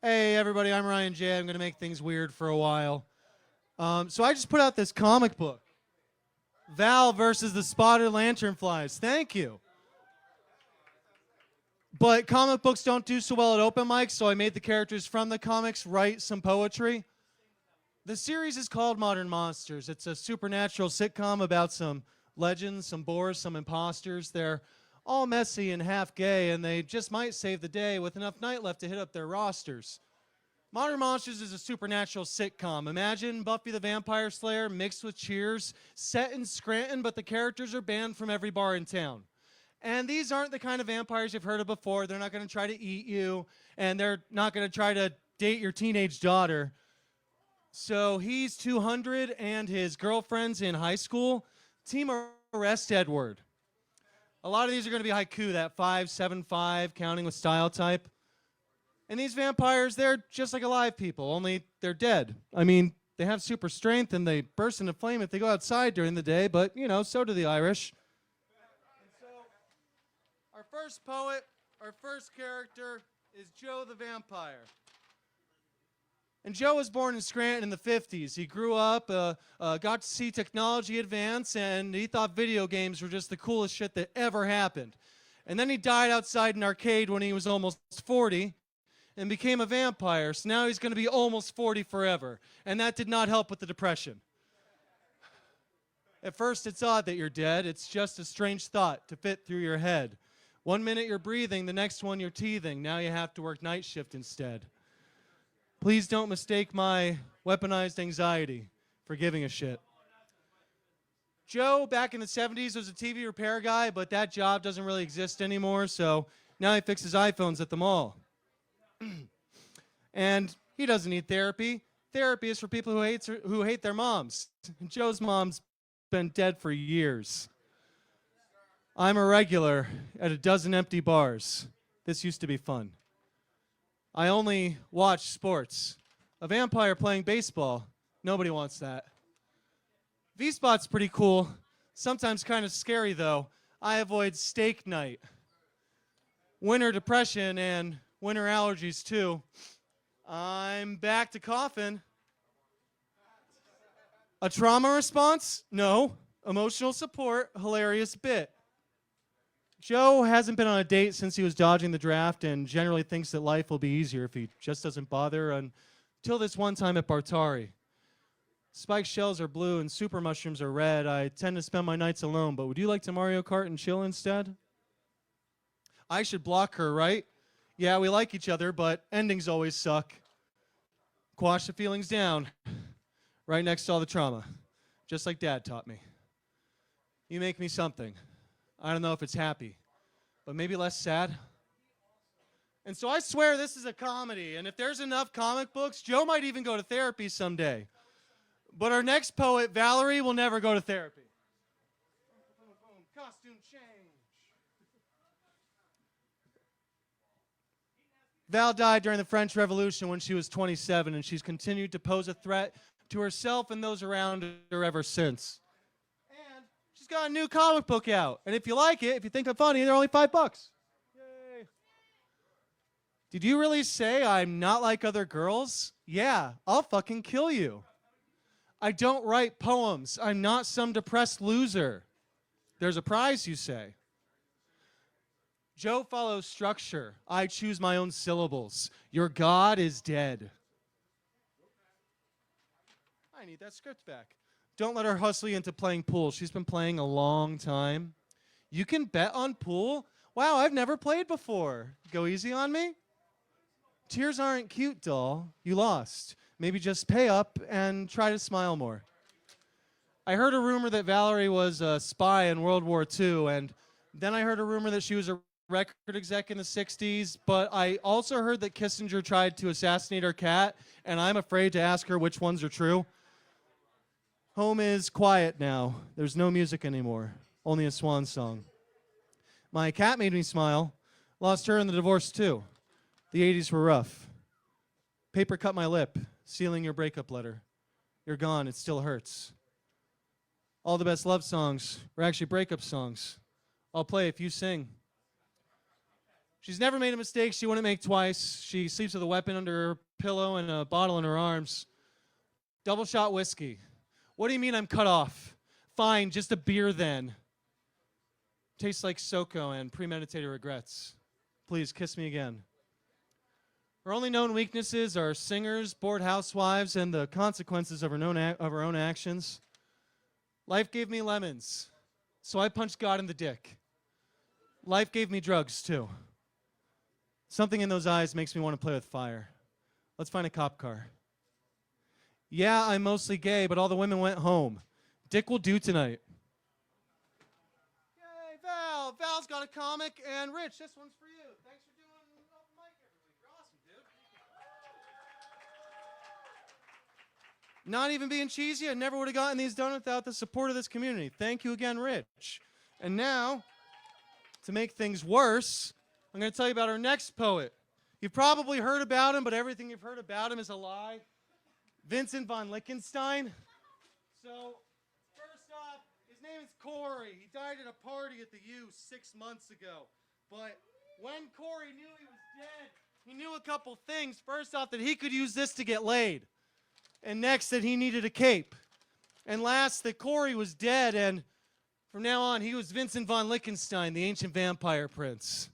Hey everybody, I'm Ryan J. I'm going to make things weird for a while. So I just put out this comic book, Val versus the Spotted Lanternflies. Thank you. But comic books don't do so well at open mics, so I made the characters from the comics write some poetry. The series is called Modern Monsters. It's a supernatural sitcom about some legends, some boars, some imposters. They're all messy and half gay, and they just might save the day with enough night left to hit up their rosters. Modern Monsters is a supernatural sitcom. Imagine Buffy the Vampire Slayer mixed with Cheers, set in Scranton, but the characters are banned from every bar in town. And these aren't the kind of vampires you've heard of before. They're not going to try to eat you, and they're not going to try to date your teenage daughter. So he's 200, and his girlfriend's in high school. Team Arrest Edward. A lot of these are going to be haiku, that 5-7-5, counting with style type. And these vampires, they're just like alive people, only they're dead. I mean, they have super strength and they burst into flame if they go outside during the day, but, you know, so do the Irish. And so, our first poet, our first character is Joe the Vampire. And Joe was born in Scranton in the 50s. He grew up, got to see technology advance, and he thought video games were just the coolest shit that ever happened. And then he died outside an arcade when he was almost 40. And became a vampire, so now he's going to be almost 40 forever. And that did not help with the depression. At first, it's odd that you're dead. It's just a strange thought to fit through your head. 1 minute you're breathing, the next one you're teething. Now you have to work night shift instead. Please don't mistake my weaponized anxiety for giving a shit. Joe, back in the 70s, was a TV repair guy, but that job doesn't really exist anymore, so now he fixes iPhones at the mall. And he doesn't need therapy. Therapy is for people who hate their moms. Joe's mom's been dead for years. I'm a regular at a dozen empty bars. This used to be fun. I only watch sports. A vampire playing baseball. Nobody wants that. V-Spot's pretty cool. Sometimes kind of scary, though. I avoid steak night. Winter depression and winter allergies, too. I'm back to coughing. A trauma response? No. Emotional support? Hilarious bit. Joe hasn't been on a date since he was dodging the draft and generally thinks that life will be easier if he just doesn't bother until this one time at Bartari. Spiked shells are blue and super mushrooms are red. I tend to spend my nights alone, but would you like to Mario Kart and chill instead? I should block her, right? Yeah, we like each other, but endings always suck. Quash the feelings down. Right next to all the trauma. Just like Dad taught me. You make me something. I don't know if it's happy, but maybe less sad. And so I swear this is a comedy, and if there's enough comic books, Joe might even go to therapy someday. But our next poet, Valerie, will never go to therapy. Costume change. Val died during the French Revolution when she was 27, and she's continued to pose a threat to herself and those around her ever since. And she's got a new comic book out. And if you like it, if you think I'm funny, they're only $5. Yay. Did you really say I'm not like other girls? Yeah, I'll fucking kill you. I don't write poems. I'm not some depressed loser. There's a prize, you say. Joe follows structure. I choose my own syllables. Your God is dead. I need that script back. Don't let her hustle you into playing pool. She's been playing a long time. You can bet on pool? Wow, I've never played before. Go easy on me? Tears aren't cute, doll. You lost. Maybe just pay up and try to smile more. I heard a rumor that Valerie was a spy in World War II, and then I heard a rumor that she was a record exec in the 60s, but I also heard that Kissinger tried to assassinate her cat, and I'm afraid to ask her which ones are true. Home is quiet now. There's no music anymore, only a swan song. My cat made me smile. Lost her in the divorce, too. The 80s were rough. Paper cut my lip, sealing your breakup letter. You're gone, it still hurts. All the best love songs were actually breakup songs. I'll play if you sing. She's never made a mistake she wouldn't make twice. She sleeps with a weapon under her pillow and a bottle in her arms. Double shot whiskey. What do you mean I'm cut off? Fine, just a beer then. Tastes like SoCo and premeditated regrets. Please kiss me again. Her only known weaknesses are singers, bored housewives, and the consequences of her own actions. Life gave me lemons, so I punched God in the dick. Life gave me drugs, too. Something in those eyes makes me want to play with fire. Let's find a cop car. Yeah, I'm mostly gay, but all the women went home. Dick will do tonight. Yay, Val! Val's got a comic, and Rich, this one's for you. Thanks for doing open mic every week. You're awesome, dude. Not even being cheesy, I never would have gotten these done without the support of this community. Thank you again, Rich. And now, to make things worse, I'm going to tell you about our next poet. You've probably heard about him, but everything you've heard about him is a lie. Vincent von Lichtenstein. So, first off, his name is Corey. He died at a party at the U 6 months ago. But when Corey knew he was dead, he knew a couple things. First off, that he could use this to get laid. And next, that he needed a cape. And last, that Corey was dead, and from now on, he was Vincent von Lichtenstein, the ancient vampire prince.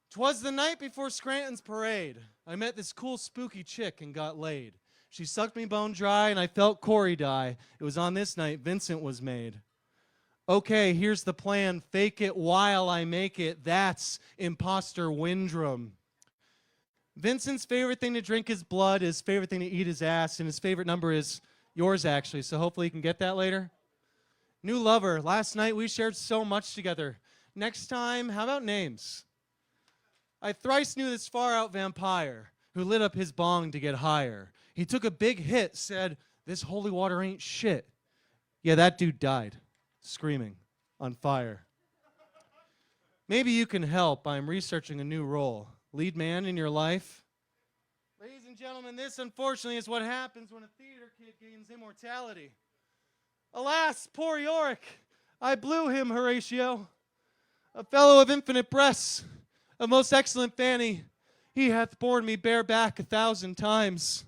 'Twas the night before Scranton's parade. I met this cool, spooky chick and got laid. She sucked me bone dry, and I felt Corey die. It was on this night Vincent was made. Okay, here's the plan. Fake it while I make it. That's imposter Windrum. Vincent's favorite thing to drink is blood. His favorite thing to eat is ass. And his favorite number is yours, actually. So hopefully you can get that later. New lover. Last night we shared so much together. Next time, how about names? I thrice knew this far-out vampire who lit up his bong to get higher. He took a big hit, said, "This holy water ain't shit." Yeah, that dude died, screaming, on fire. Maybe you can help. I'm researching a new role. Lead man in your life. Ladies and gentlemen, this unfortunately is what happens when a theater kid gains immortality. Alas, poor Yorick, I blew him, Horatio. A fellow of infinite breasts, a most excellent fanny, he hath borne me bareback 1,000 times.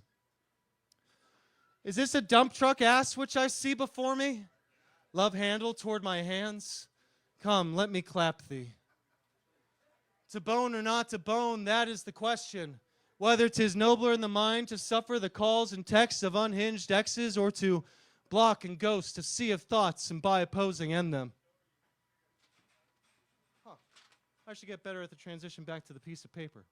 Is this a dump truck ass which I see before me? Love handle toward my hands? Come, let me clap thee. To bone or not to bone, that is the question. Whether 'tis nobler in the mind to suffer the calls and texts of unhinged exes, or to block and ghost a sea of thoughts and by opposing end them. I should get better at the transition back to the piece of paper.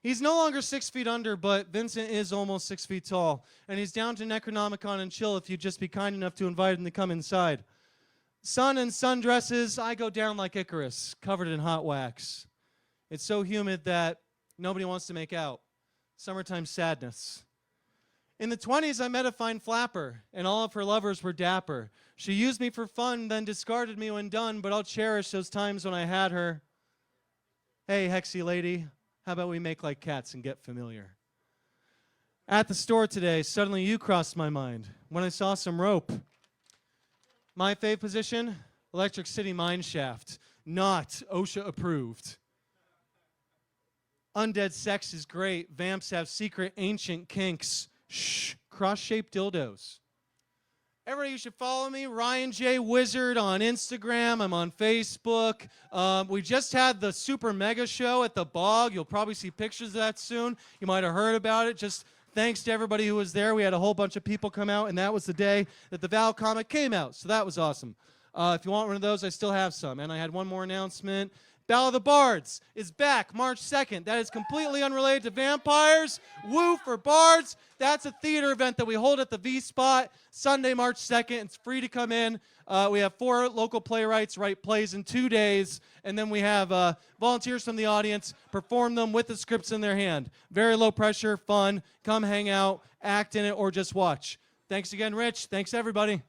He's no longer 6 feet under, but Vincent is almost 6 feet tall. And he's down to Necronomicon and chill if you'd just be kind enough to invite him to come inside. Sun and sundresses, I go down like Icarus, covered in hot wax. It's so humid that nobody wants to make out. Summertime sadness. In the 20s, I met a fine flapper, and all of her lovers were dapper. She used me for fun, then discarded me when done, but I'll cherish those times when I had her. Hey, Hexy lady, how about we make like cats and get familiar? At the store today, suddenly you crossed my mind when I saw some rope. My fave position, Electric City mine shaft, not OSHA approved. Undead sex is great. Vamps have secret ancient kinks. Shh, cross-shaped dildos. Everybody, you should follow me, Ryan J. Wizard on Instagram. I'm on Facebook. We just had the Super Mega Show at the Bog. You'll probably see pictures of that soon. You might have heard about it. Just thanks to everybody who was there. We had a whole bunch of people come out, and that was the day that the Val comic came out. So that was awesome. If you want one of those, I still have some. And I had one more announcement. Battle of the Bards is back March 2nd. That is completely unrelated to vampires. Woo for Bards. That's a theater event that we hold at the V-Spot Sunday, March 2nd. It's free to come in. We have 4 local playwrights write plays in 2 days. And then we have volunteers from the audience perform them with the scripts in their hand. Very low pressure, fun. Come hang out, act in it, or just watch. Thanks again, Rich. Thanks, everybody.